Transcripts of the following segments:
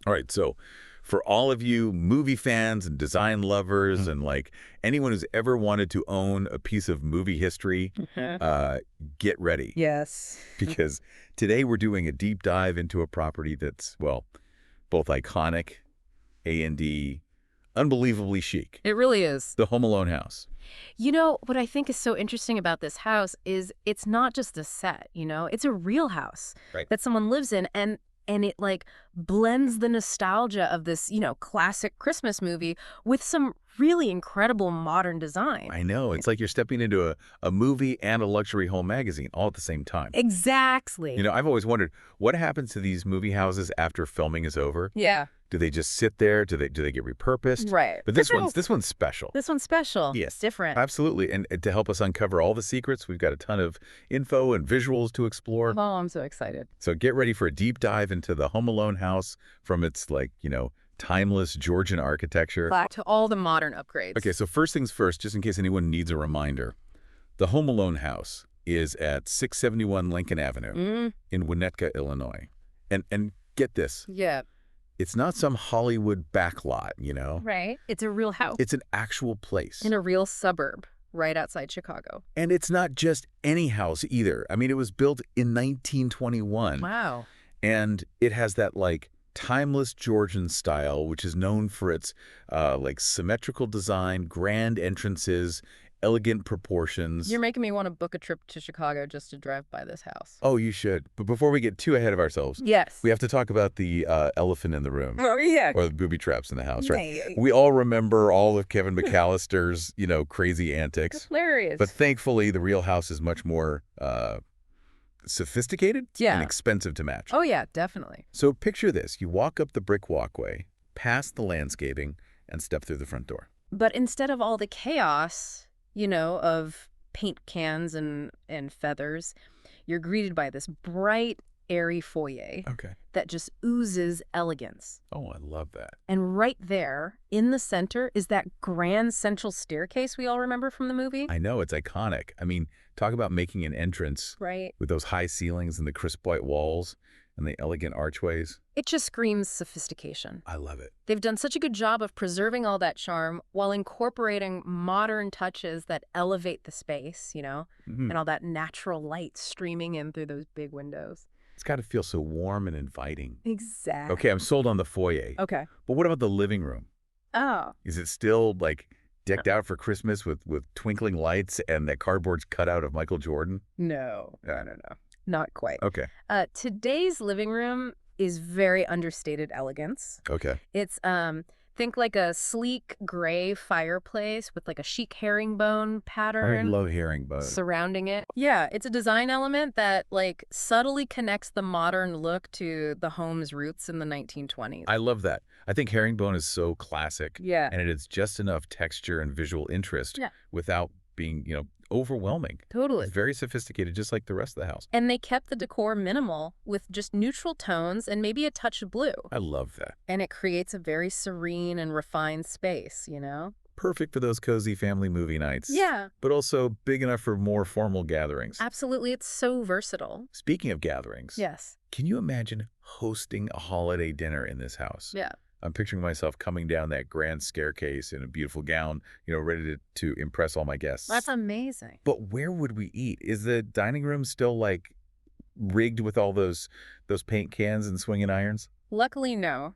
All right, so for all of you movie fans and design lovers and like anyone who's ever wanted to own a piece of movie history, uh, get ready Yes. because today we're doing a deep dive into a property that's, well, both iconic, A&D, unbelievably chic. It really is. The Home Alone house. You know, what I think is so interesting about this house is it's not just a set, it's a real house Right. that someone lives in and it like blends the nostalgia of this, classic Christmas movie with some really incredible modern design. I know. It's like you're stepping into a movie and a luxury home magazine all at the same time. Exactly. I've always wondered, what happens to these movie houses after filming is over? Yeah. Do they just sit there? Do they get repurposed? Right. But this one's special. This one's special. Yes. It's different. Absolutely. And to help us uncover all the secrets, we've got a ton of info and visuals to explore. Oh, I'm so excited. So get ready for a deep dive into the Home Alone house from its timeless Georgian architecture. Back to all the modern upgrades. Okay, so first things first, just in case anyone needs a reminder, the Home Alone house is at 671 Lincoln Avenue in Winnetka, Illinois. And get this. Yeah. It's not some Hollywood backlot, Right. It's a real house. It's an actual place. In a real suburb right outside Chicago. And it's not just any house either. I mean, it was built in 1921. Wow. And it has that, timeless Georgian style, which is known for its, symmetrical design, grand entrances, elegant proportions. You're making me want to book a trip to Chicago just to drive by this house. Oh, you should. But before we get too ahead of ourselves, Yes. we have to talk about the elephant in the room. Oh, yeah. Or the booby traps in the house, right? Right. We all remember all of Kevin McAllister's, crazy antics. Hilarious. But thankfully, the real house is much more sophisticated and expensive to match. Oh, yeah, definitely. So picture this. You walk up the brick walkway, past the landscaping, and step through the front door. But instead of all the chaos, of paint cans and feathers, you're greeted by this bright, airy foyer Okay. that just oozes elegance. Oh, I love that. And right there, in the center, is that grand central staircase we all remember from the movie. I know, it's iconic. I mean, talk about making an entrance Right. with those high ceilings and the crisp white walls and the elegant archways. It just screams sophistication. I love it. They've done such a good job of preserving all that charm while incorporating modern touches that elevate the space, and all that natural light streaming in through those big windows. It's got to feel so warm and inviting. Exactly. Okay, I'm sold on the foyer. Okay. But what about the living room? Oh. Is it still, decked out for Christmas with twinkling lights and that cardboard's cut out of Michael Jordan? No. No. Not quite. Okay. Today's living room is very understated elegance. Okay. It's think like a sleek gray fireplace with a chic herringbone I pattern love herringbone. surrounding it. Yeah, it's a design element that subtly connects the modern look to the home's roots in the 1920s. I love that. I think herringbone is so classic. Yeah. And it is just enough texture and visual interest without being, overwhelming. Totally. It's very sophisticated, just like the rest of the house. And they kept the decor minimal with just neutral tones and maybe a touch of blue. I love that. And it creates a very serene and refined space, Perfect for those cozy family movie nights. Yeah. But also big enough for more formal gatherings. Absolutely. It's so versatile. Speaking of gatherings, Yes. can you imagine hosting a holiday dinner in this house? Yeah. I'm picturing myself coming down that grand staircase in a beautiful gown, ready to impress all my guests. That's amazing. But where would we eat? Is the dining room still rigged with all those paint cans and swinging irons? Luckily, no.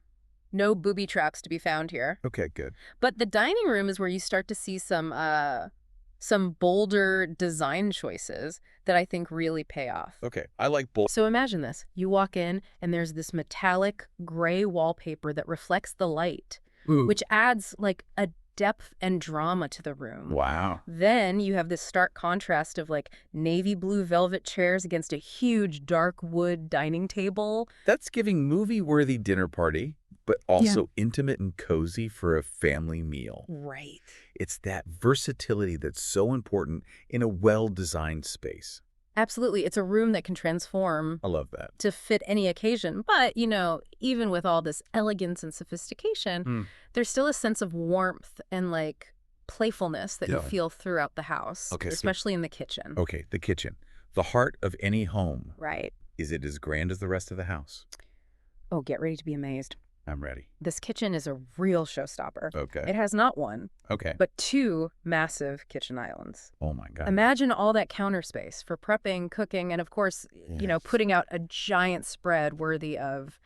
No booby traps to be found here. Okay, good. But the dining room is where you start to see some bolder design choices that I think really pay off. Okay, I like both. So imagine this. You walk in and there's this metallic gray wallpaper that reflects the light, which adds a depth and drama to the room. Wow. Then you have this stark contrast of navy blue velvet chairs against a huge dark wood dining table. That's giving movie-worthy dinner party, but also intimate and cozy for a family meal. Right. It's that versatility that's so important in a well-designed space. Absolutely. It's a room that can transform I love that. to fit any occasion. But, even with all this elegance and sophistication, there's still a sense of warmth and playfulness that you feel throughout the house, especially in the kitchen. Okay, the kitchen. The heart of any home. Right. Is it as grand as the rest of the house? Oh, get ready to be amazed. I'm ready. This kitchen is a real showstopper. Okay. It has not one, Okay. but two massive kitchen islands. Oh, my God. Imagine all that counter space for prepping, cooking, and of course, putting out a giant spread worthy of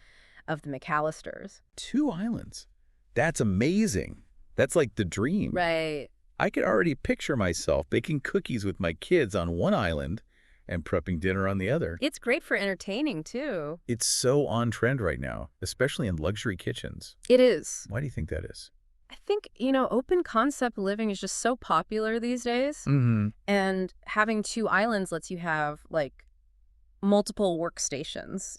the McAllisters. 2 islands. That's amazing. That's like the dream. Right. I could already picture myself baking cookies with my kids on one island and prepping dinner on the other. It's great for entertaining, too. It's so on trend right now, especially in luxury kitchens. It is. Why do you think that is? I think, open concept living is just so popular these days. Mm-hmm. And having 2 islands lets you have, multiple workstations,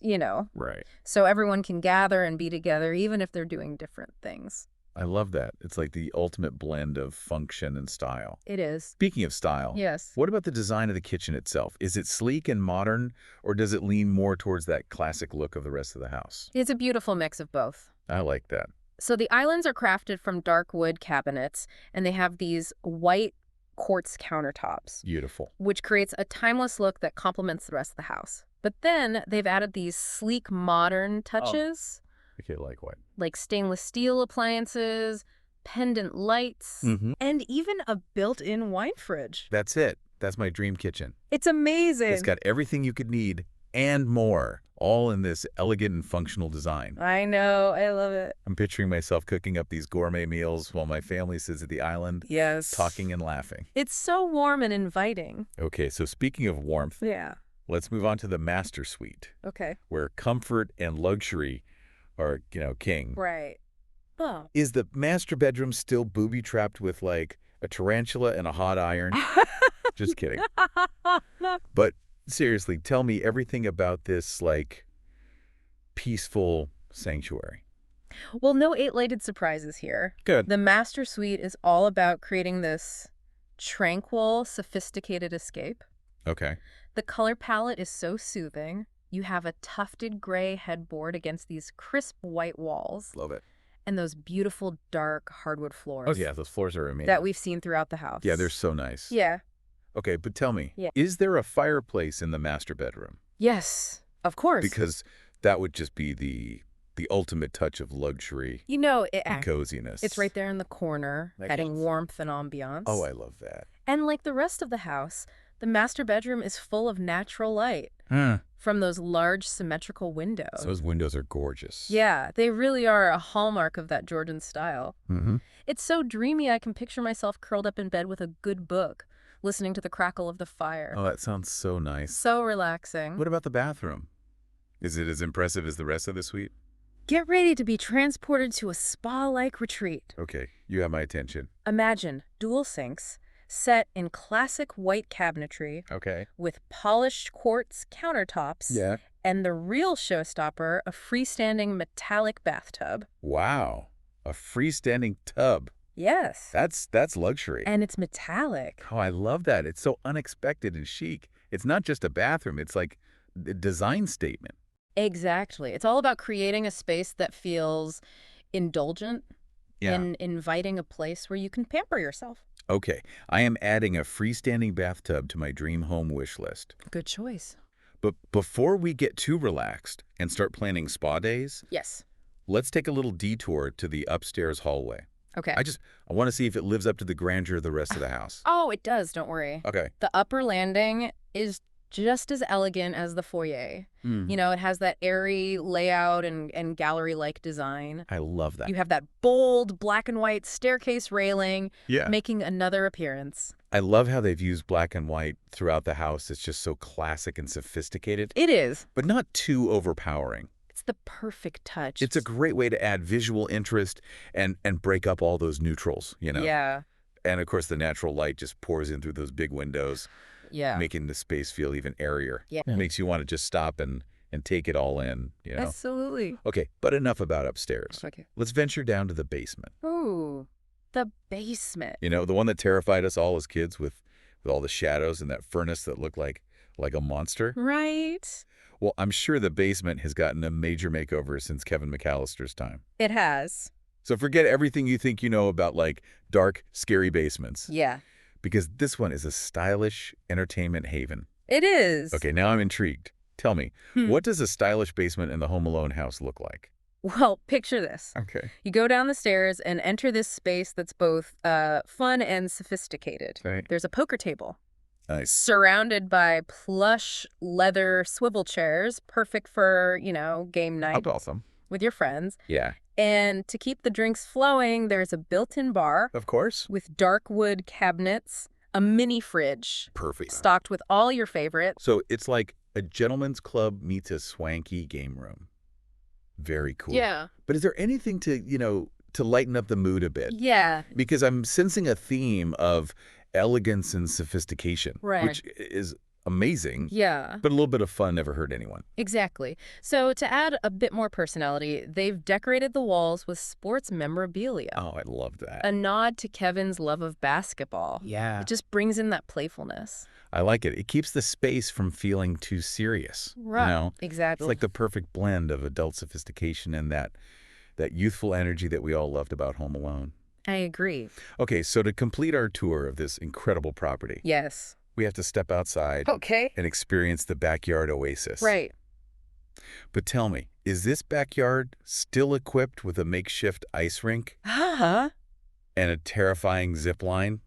Right. So everyone can gather and be together, even if they're doing different things. I love that. It's like the ultimate blend of function and style. It is. Speaking of style, Yes. what about the design of the kitchen itself? Is it sleek and modern, or does it lean more towards that classic look of the rest of the house? It's a beautiful mix of both. I like that. So the islands are crafted from dark wood cabinets, and they have these white quartz countertops, Beautiful. which creates a timeless look that complements the rest of the house. But then they've added these sleek, modern touches, Okay, like what? like stainless steel appliances, pendant lights, Mm-hmm. and even a built-in wine fridge. That's it. That's my dream kitchen. It's amazing. It's got everything you could need and more, all in this elegant and functional design. I know. I love it. I'm picturing myself cooking up these gourmet meals while my family sits at the island, Yes. talking and laughing. It's so warm and inviting. Okay, so speaking of warmth, Yeah. let's move on to the master suite, Okay. where comfort and luxury are, king. Right. Oh. Is the master bedroom still booby-trapped with, like, a tarantula and a hot iron? Just kidding. But seriously, tell me everything about this, like, peaceful sanctuary. Well, no 8-lighted surprises here. Good. The master suite is all about creating this tranquil, sophisticated escape. Okay. The color palette is so soothing. You have a tufted gray headboard against these crisp white walls Love it. and those beautiful dark hardwood floors Oh, yeah, those floors are amazing. that we've seen throughout the house. Yeah, they're so nice. Yeah. Okay, but tell me, Yeah. is there a fireplace in the master bedroom? Yes, of course. Because that would just be the ultimate touch of luxury and coziness. it's right there in the corner, Like adding it's- warmth and ambiance. Oh, I love that. And like the rest of the house, the master bedroom is full of natural light from those large symmetrical windows. Those windows are gorgeous. Yeah, they really are a hallmark of that Georgian style. Mm-hmm. It's so dreamy I can picture myself curled up in bed with a good book, listening to the crackle of the fire. Oh, that sounds so nice. So relaxing. What about the bathroom? Is it as impressive as the rest of the suite? Get ready to be transported to a spa-like retreat. Okay, you have my attention. Imagine dual sinks set in classic white cabinetry Okay. with polished quartz countertops Yeah. and the real showstopper, a freestanding metallic bathtub. Wow. A freestanding tub. Yes. That's luxury. And it's metallic. Oh, I love that. It's so unexpected and chic. It's not just a bathroom. It's like a design statement. Exactly. It's all about creating a space that feels indulgent and inviting a place where you can pamper yourself. Okay, I am adding a freestanding bathtub to my dream home wish list. Good choice. But before we get too relaxed and start planning spa days, Yes. let's take a little detour to the upstairs hallway. Okay. I want to see if it lives up to the grandeur of the rest of the house. Oh, it does. Don't worry. Okay. The upper landing is just as elegant as the foyer. Mm. It has that airy layout and gallery-like design. I love that. You have that bold black and white staircase railing Yeah. making another appearance. I love how they've used black and white throughout the house. It's just so classic and sophisticated, It is. but not too overpowering. It's the perfect touch. It's a great way to add visual interest and break up all those neutrals, Yeah. And of course, the natural light just pours in through those big windows, Yeah. making the space feel even airier. Yeah. Makes you want to just stop and take it all in, Absolutely. Okay, but enough about upstairs. Okay. Let's venture down to the basement. Ooh, the basement. The one that terrified us all as kids with all the shadows and that furnace that looked like a monster. Right? Well, I'm sure the basement has gotten a major makeover since Kevin McAllister's time. It has. So forget everything you think you know about, like, dark, scary basements. Yeah. Because this one is a stylish entertainment haven. It is. Okay, now I'm intrigued. Tell me, what does a stylish basement in the Home Alone house look like? Well, picture this. Okay. You go down the stairs and enter this space that's both fun and sophisticated. Right. There's a poker table. Nice. Surrounded by plush leather swivel chairs, perfect for, game night. That's awesome. With your friends. Yeah. And to keep the drinks flowing, there's a built-in bar. Of course. With dark wood cabinets, a mini fridge. Perfect. Stocked with all your favorites. So it's like a gentleman's club meets a swanky game room. Very cool. Yeah. But is there anything to, to lighten up the mood a bit? Yeah. Because I'm sensing a theme of elegance and sophistication, right. which is amazing. Yeah. But a little bit of fun never hurt anyone. Exactly. So to add a bit more personality, they've decorated the walls with sports memorabilia. Oh, I love that. A nod to Kevin's love of basketball. Yeah. It just brings in that playfulness. I like it. It keeps the space from feeling too serious. Right. Exactly. It's like the perfect blend of adult sophistication and that youthful energy that we all loved about Home Alone. I agree. Okay, so to complete our tour of this incredible property, yes, we have to step outside and experience the backyard oasis. Right. But tell me, is this backyard still equipped with a makeshift ice rink? Uh-huh. And a terrifying zip line?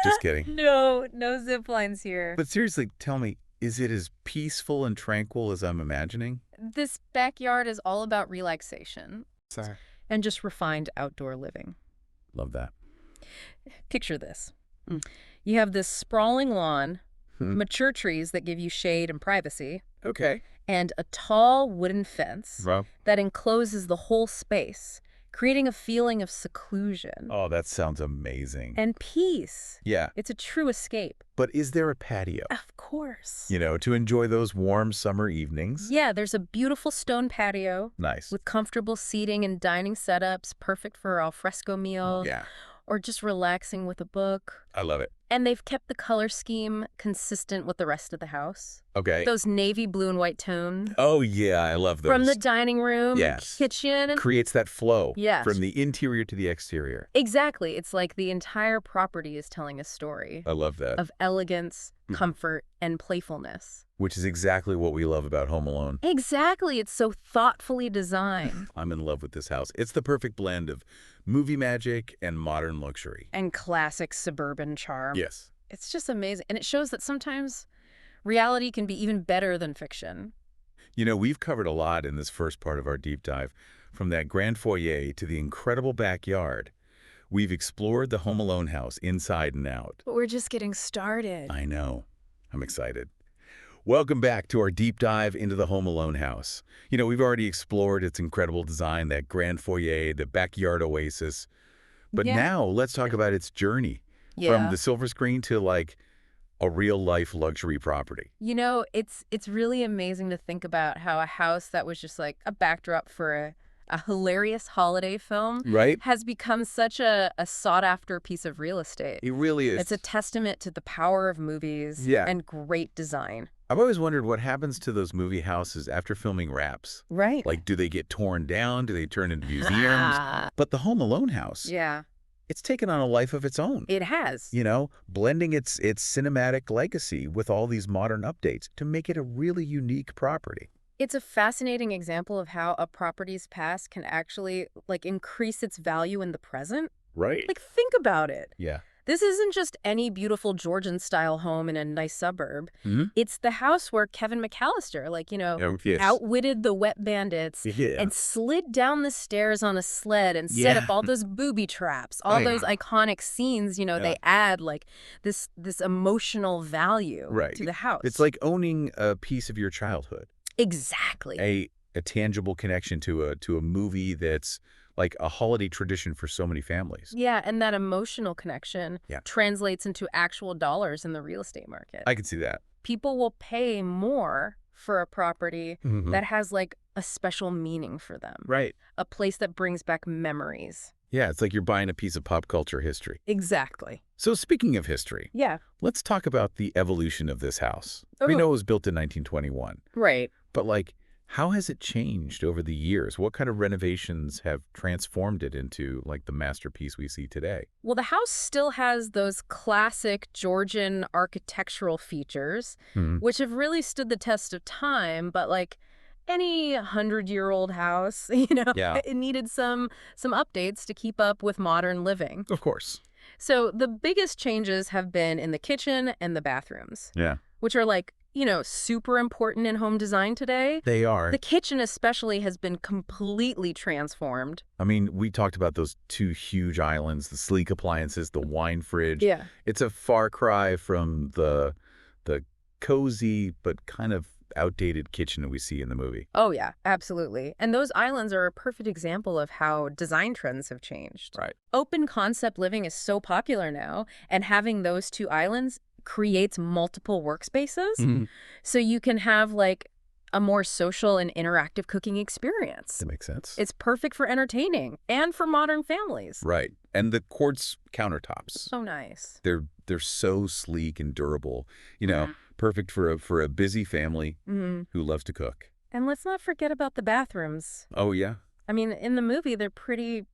Just kidding. No zip lines here. But seriously, tell me, is it as peaceful and tranquil as I'm imagining? This backyard is all about relaxation. Sorry. And just refined outdoor living. Love that. Picture this. You have this sprawling lawn, mature trees that give you shade and privacy. Okay. And a tall wooden fence that encloses the whole space, creating a feeling of seclusion. Oh, that sounds amazing. And peace. Yeah. It's a true escape. But is there a patio? Of course. To enjoy those warm summer evenings? Yeah, there's a beautiful stone patio. Nice. With comfortable seating and dining setups, perfect for alfresco meals. Yeah. Or just relaxing with a book. I love it. And they've kept the color scheme consistent with the rest of the house. Okay. Those navy blue and white tones. Oh, yeah, I love those. From the dining room, kitchen. Creates that flow. Yes. From the interior to the exterior. Exactly. It's like the entire property is telling a story. I love that. Of elegance, comfort, and playfulness. Which is exactly what we love about Home Alone. Exactly. It's so thoughtfully designed. I'm in love with this house. It's the perfect blend of movie magic and modern luxury. And classic suburban charm. Yes. It's just amazing. And it shows that sometimes reality can be even better than fiction. We've covered a lot in this first part of our deep dive. From that grand foyer to the incredible backyard. We've explored the Home Alone house inside and out. But we're just getting started. I know. I'm excited. Welcome back to our deep dive into the Home Alone house. We've already explored its incredible design, that grand foyer, the backyard oasis. But now let's talk about its journey. From the silver screen to like a real-life luxury property. It's really amazing to think about how a house that was just like a backdrop for a hilarious holiday film has become such a sought-after piece of real estate. It really is. It's a testament to the power of movies and great design. I've always wondered what happens to those movie houses after filming wraps. Right. Like, do they get torn down? Do they turn into museums? But the Home Alone house, it's taken on a life of its own. It has. Blending its cinematic legacy with all these modern updates to make it a really unique property. It's a fascinating example of how a property's past can actually, increase its value in the present. Right. Think about it. Yeah. This isn't just any beautiful Georgian-style home in a nice suburb. It's the house where Kevin McAllister, outwitted the wet bandits and slid down the stairs on a sled and set up all those booby traps, all those iconic scenes, they add, this emotional value to the house. It's like owning a piece of your childhood. Exactly. A tangible connection to a movie that's like a holiday tradition for so many families. Yeah, and that emotional connection translates into actual dollars in the real estate market. I can see that. People will pay more for a property that has a special meaning for them. Right. A place that brings back memories. Yeah, it's like you're buying a piece of pop culture history. Exactly. So speaking of history, let's talk about the evolution of this house. We know it was built in 1921. Right. But how has it changed over the years? What kind of renovations have transformed it into the masterpiece we see today? Well, the house still has those classic Georgian architectural features, which have really stood the test of time. But any 100-year-old house, you know, Yeah. it needed some updates to keep up with modern living. Of course. So the biggest changes have been in the kitchen and the bathrooms. Yeah. Which are like, you know, super important in home design today. They are. The kitchen especially has been completely transformed. I mean, we talked about those 2 huge islands, the sleek appliances, the wine fridge. Yeah. It's a far cry from the cozy but kind of outdated kitchen that we see in the movie. Oh, yeah, absolutely. And those islands are a perfect example of how design trends have changed. Right. Open concept living is so popular now, and having those 2 islands creates multiple workspaces. So you can have like a more social and interactive cooking experience. That makes sense. It's perfect for entertaining and for modern families. Right. And the quartz countertops. So nice. They're so sleek and durable. You know, perfect for a busy family who loves to cook. And let's not forget about the bathrooms. Oh, yeah? I mean, in the movie, they're pretty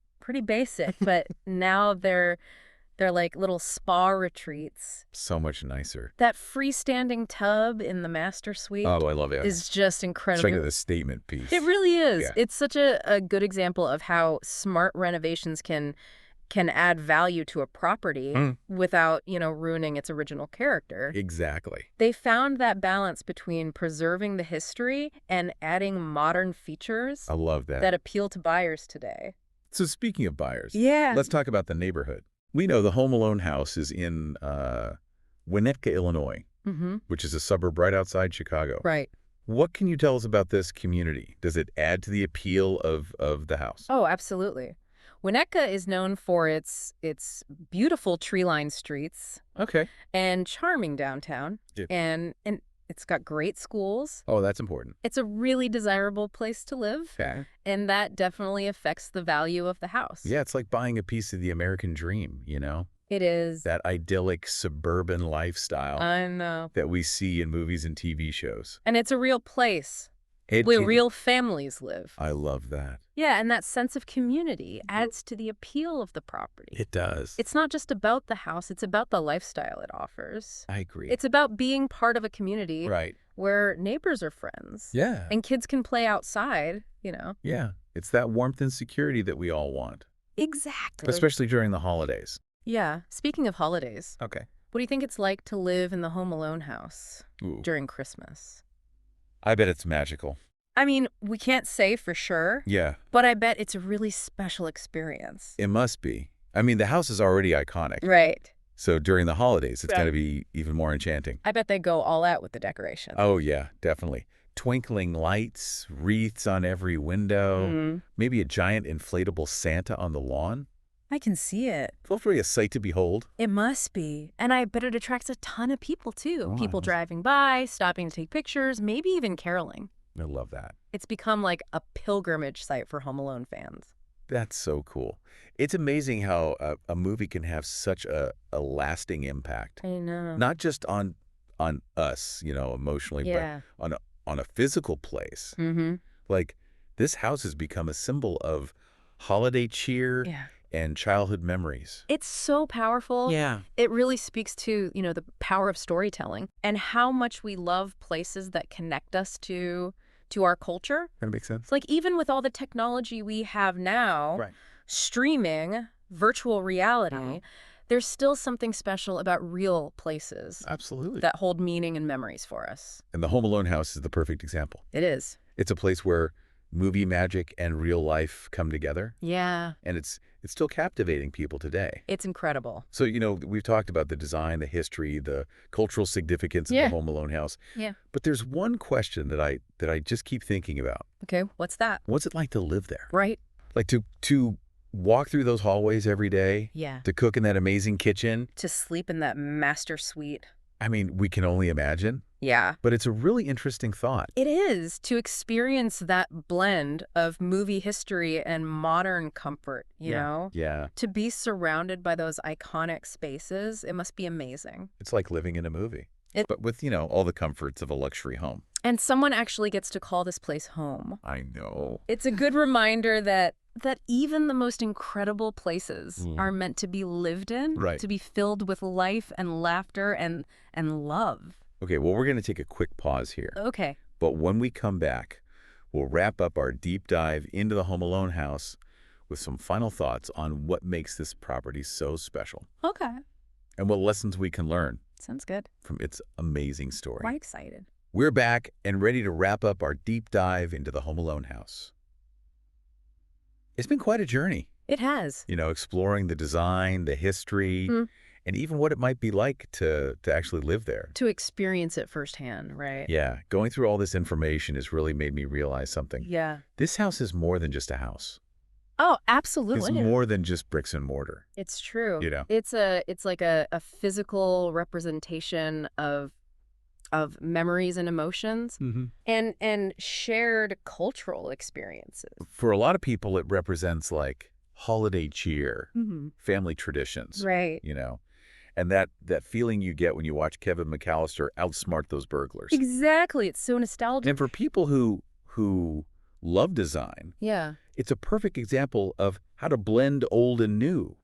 basic, but now they're like little spa retreats. So much nicer. That freestanding tub in the master suite Oh, I love it. is just incredible. It's like the statement piece. It really is. Yeah. It's such a good example of how smart renovations can add value to a property without, you know, ruining its original character. Exactly. They found that balance between preserving the history and adding modern features I love that. that appeal to buyers today. So speaking of buyers, Yeah. let's talk about the neighborhood. We know the Home Alone house is in Winnetka, Illinois, which is a suburb right outside Chicago. Right. What can you tell us about this community? Does it add to the appeal of the house? Oh, absolutely. Winnetka is known for its beautiful tree-lined streets Okay. and charming downtown. Yeah. And it's got great schools. Oh, that's important. It's a really desirable place to live. Okay. And that definitely affects the value of the house. Yeah, it's like buying a piece of the American dream, you know? It is. That idyllic suburban lifestyle I know. that we see in movies and TV shows. And it's a real place It where is. real families live. I love that. Yeah, and that sense of community adds to the appeal of the property. It does. It's not just about the house, it's about the lifestyle it offers. I agree. It's about being part of a community right. where neighbors are friends. Yeah. And kids can play outside, you know. Yeah. It's that warmth and security that we all want. Exactly. Especially during the holidays. Yeah. Speaking of holidays, Okay. what do you think it's like to live in the Home Alone house Ooh. during Christmas? I bet it's magical. I mean, we can't say for sure, Yeah. but I bet it's a really special experience. It must be. I mean, the house is already iconic. Right. So during the holidays, it's Yeah. going to be even more enchanting. I bet they go all out with the decorations. Oh, yeah, definitely. Twinkling lights, wreaths on every window, maybe a giant inflatable Santa on the lawn. I can see it. Hopefully a sight to behold. It must be. And I bet it attracts a ton of people, too. Oh, People I- driving by, stopping to take pictures, maybe even caroling. I love that. It's become like a pilgrimage site for Home Alone fans. That's so cool. It's amazing how a movie can have such a lasting impact. I know. Not just on us, you know, emotionally, Yeah. but on a physical place. Mm-hmm. Like, this house has become a symbol of holiday cheer Yeah. and childhood memories. It's so powerful. Yeah. It really speaks to, you know, the power of storytelling and how much we love places that connect us to our culture. That makes sense. It's like even with all the technology we have now, Right. streaming, virtual reality, there's still something special about real places Absolutely. that hold meaning and memories for us. And the Home Alone house is the perfect example. It is. It's a place where movie magic and real life come together, Yeah. and it's still captivating people today. It's incredible. So, you know, we've talked about the design, the history, the cultural significance of Yeah. the Home Alone house. Yeah. But there's one question that I just keep thinking about. Okay, what's that? What's it like to live there? Right? Like to walk through those hallways every day, Yeah. to cook in that amazing kitchen. To sleep in that master suite. I mean, we can only imagine, Yeah. but it's a really interesting thought. It is to experience that blend of movie history and modern comfort, you know? Yeah. To be surrounded by those iconic spaces, it must be amazing. It's like living in a movie, but with, you know, all the comforts of a luxury home. And someone actually gets to call this place home. I know. It's a good reminder that even the most incredible places are meant to be lived in, Right. to be filled with life and laughter and love. Okay, well, we're going to take a quick pause here. Okay. But when we come back, we'll wrap up our deep dive into the Home Alone house with some final thoughts on what makes this property so special. Okay. And what lessons we can learn. Sounds good. From its amazing story. Quite excited. We're back and ready to wrap up our deep dive into the Home Alone house. It's been quite a journey. It has. Exploring the design, the history, and even what it might be like to actually live there. To experience it firsthand, right? Yeah. Going through all this information has really made me realize something. Yeah. This house is more than just a house. Oh, absolutely. It's more than just bricks and mortar. It's true. It's like a physical representation of memories and emotions and shared cultural experiences. For a lot of people, it represents like holiday cheer, family traditions. Right. And that feeling you get when you watch Kevin McAllister outsmart those burglars. Exactly. It's so nostalgic. And for people who love design, it's a perfect example of how to blend old and new,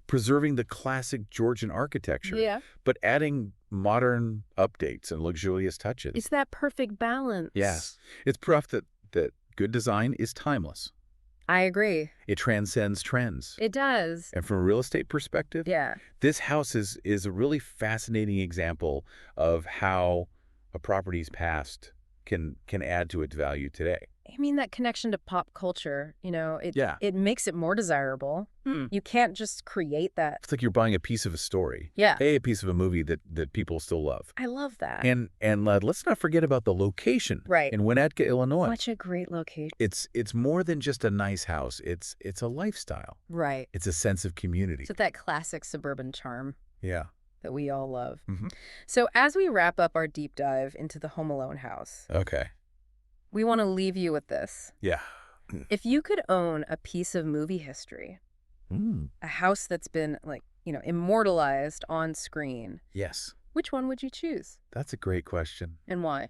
preserving the classic Georgian architecture, but adding modern updates and luxurious touches. It's that perfect balance. Yeah. It's proof that good design is timeless. I agree. It transcends trends. It does. And from a real estate perspective, this house is a really fascinating example of how a property's past can add to its value today. I mean, that connection to pop culture, it makes it more desirable. You can't just create that. It's like you're buying a piece of a story. Yeah. A piece of a movie that people still love. I love that. And let's not forget about the location. Right. In Winnetka, Illinois. Such a great location. It's more than just a nice house. It's a lifestyle. Right. It's a sense of community. It's that classic suburban charm. Yeah. That we all love. So as we wrap up our deep dive into the Home Alone house. Okay. We want to leave you with this. Yeah. If you could own a piece of movie history, a house that's been immortalized on screen. Yes. Which one would you choose? That's a great question. And why?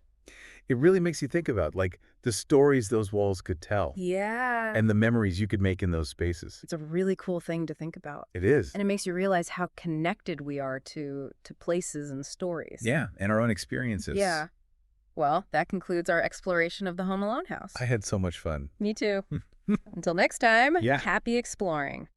It really makes you think about the stories those walls could tell. Yeah. And the memories you could make in those spaces. It's a really cool thing to think about. It is. And it makes you realize how connected we are to places and stories. Yeah, and our own experiences. Yeah. Well, that concludes our exploration of the Home Alone house. I had so much fun. Me too. Until next time, Yeah. Happy exploring.